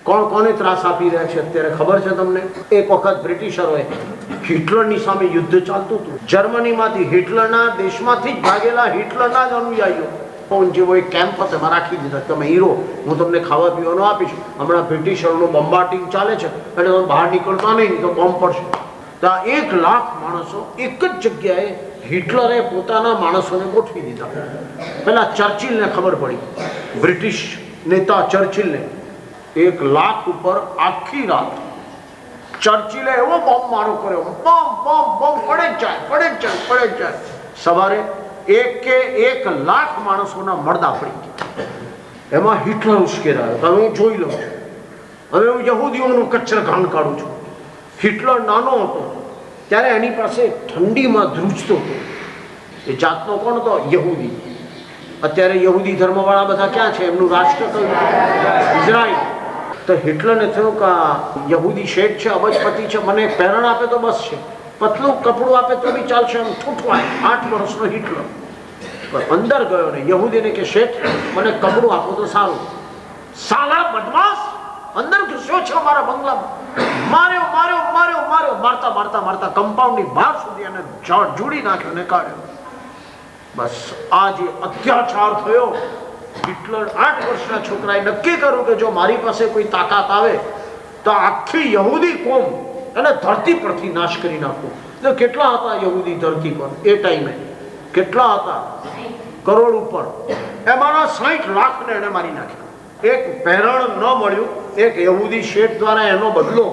કોણ કોને ત્રાસ આપી રહ્યા છે અત્યારે ખબર છે તમને? એક વખત બ્રિટિશરોએ હિટલરની સામે યુદ્ધ ચાલતું હતું. જર્મનીમાંથી હિટલરના દેશમાંથી જ ભાગેલા હિટલરના જ અનુયાયીઓ જેવો એક કેમ્પ હતો એમાં રાખી દીધા. તમે હીરો, હું તમને ખાવા પીવાનું આપીશ, હમણાં બ્રિટિશરોનું બોમ્બાર્ડિંગ ચાલે છે એટલે તમે બહાર નીકળતા નહીં તો બોમ્બ પડશે. તો 1 લાખ માણસો એક જ જગ્યાએ હિટલરે પોતાના માણસોને ગોઠવી દીધા. પેલા ચર્ચિલને ખબર પડી, બ્રિટિશ નેતા ચર્ચિલને 1 લાખ ઉપર આખી રાત ચર્ચિલે એવો બોમ્બ મારો કર્યો, બોમ્બ બોમ્બ બોમ્બ પડે જ જાય, પડે જ જાય, પડે જ જાય. સવારે 1 લાખ માણસોના મળદા પડી ગયા. એમાં હિટલર ઉશ્કેરાયો. તમે હું જોઈ લઉં છું, હવે હું યહૂદીઓનું કચ્છરઘાણ કાઢું છું. હિટલર નાનો હતો ત્યારે એની પાસે ઠંડીમાં ધ્રુજતો હતો. એ જાતનો કોણ હતો? યહૂદી. અત્યારે યહૂદી ધર્મવાળા બધા ક્યાં છે? એમનું રાષ્ટ્ર કયું? ઇઝરાયલ. તો હિટલરને થયું કે યહૂદી શેઠ છે, અબજપતિ છે, મને પહેરણ આપે તો બસ છે, પતલું કપડું આપે તો બી ચાલશે. એમ ઠૂઠવાય 8 વર્ષનો હિટલર. પણ અંદર ગયો ને યહૂદીને કે શેઠ મને કપડું આપો તો સારું. સાલા બદમાશ અંદર ઘૂસ્યો છે અમારા બંગલામાં, માર્યો માર્યો માર્યો માર્યો, મારતા મારતા મારતા કમ્પાઉન્ડની બહાર સુધી એને જોડી નાખ્યો ને કાઢ્યો. બસ આ જે અત્યાચાર થયો, હિટલર 8 વર્ષના છોકરાએ નક્કી કર્યું કે જો મારી પાસે કોઈ તાકાત આવે તો આખી યહૂદી કોમ એને ધરતી પરથી નાશ કરી નાખું. તો કેટલા હતા યહૂદી ધરતી પર એ ટાઈમે? કેટલા હતા? કરોડ ઉપર. એમાંના 60 લાખને એને મારી નાખ્યા. એક પહેરણ ન મળ્યું, એક યહૂદી શેઠ દ્વારા એનો બદલો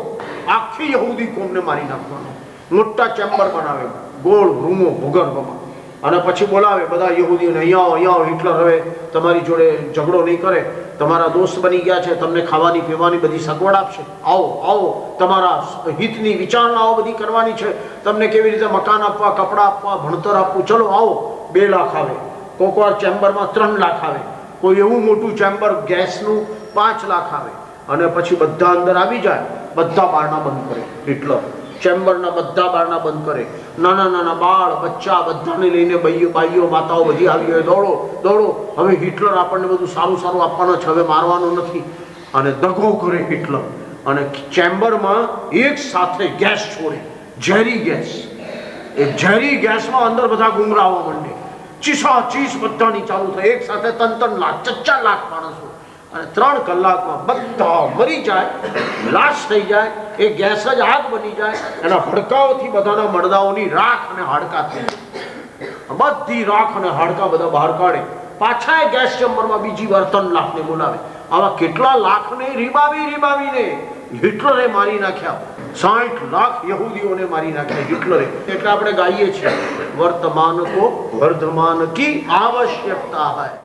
આખી યહૂદી કોમને મારી નાખવાનો. મોટા ચેમ્બર બનાવે ગોળ રૂમો ભૂગર્ભમાં, અને પછી બોલાવે બધા યહૂદીઓને, અહીંયા આવો, હિટલર હવે તમારી જોડે ઝઘડો નહીં કરે, તમારા દોસ્ત બની ગયા છે, તમને ખાવાની પીવાની બધી સગવડ આપશે, આવો આવો, તમારા હિતની વિચારણાઓ બધી કરવાની છે, તમને કેવી રીતે મકાન આપવા, કપડાં આપવા, ભણતર આપવું, ચલો આવો. 2 લાખ આવે, કોઈક વાર ચેમ્બરમાં 3 લાખ આવે, કોઈ એવું મોટું ચેમ્બર ગેસનું 5 લાખ આવે. અને પછી બધા અંદર આવી જાય, બધા બારણા બંધ કરે હિટલર. ચેમ્બરના બધા બારણા બંધ કરે. નાના નાના બાળ બચ્ચા બધાને લઈને બાઈઓ માતાઓ બધી આવી હોય, દોડો દોડો, હવે હિટલર આપણને બધું સારું સારું આપવાનું છે, હવે મારવાનું નથી. અને દગો કરે હિટલર. અને ચેમ્બરમાં એક સાથે ગેસ છોડે, ઝેરી ગેસ. એ ઝેરી ગેસમાં અંદર બધા ગુંગરાવા માંડે, ચીસ બધાની ચાલુ થાય. એક સાથે 3 લાખ 4 લાખ માણસો, અને 3 કલાકમાં બધા મરી જાય, લાશ થઈ જાય. એ ગેસ જ આગ બની જાય, એના હડકાઓથી બધાના મળદાઓની રાખ અને હાડકા થઈ જાય. બધી રાખ અને હાડકા બધા બહાર કાઢે. પાછા એ ગેસ ચેમ્બરમાં બીજી વાર 3 લાખને બોલાવે. આવા કેટલા લાખને રીબાવીને હિટલરે મારી નાખ્યા. 60 લાખ યહૂદીઓને મારી નાખ્યા હિટલરે. એટલે આપણે ગાઈએ છીએ, વર્તમાન કો વર્ધમાન કી આવશ્યકતા હૈ.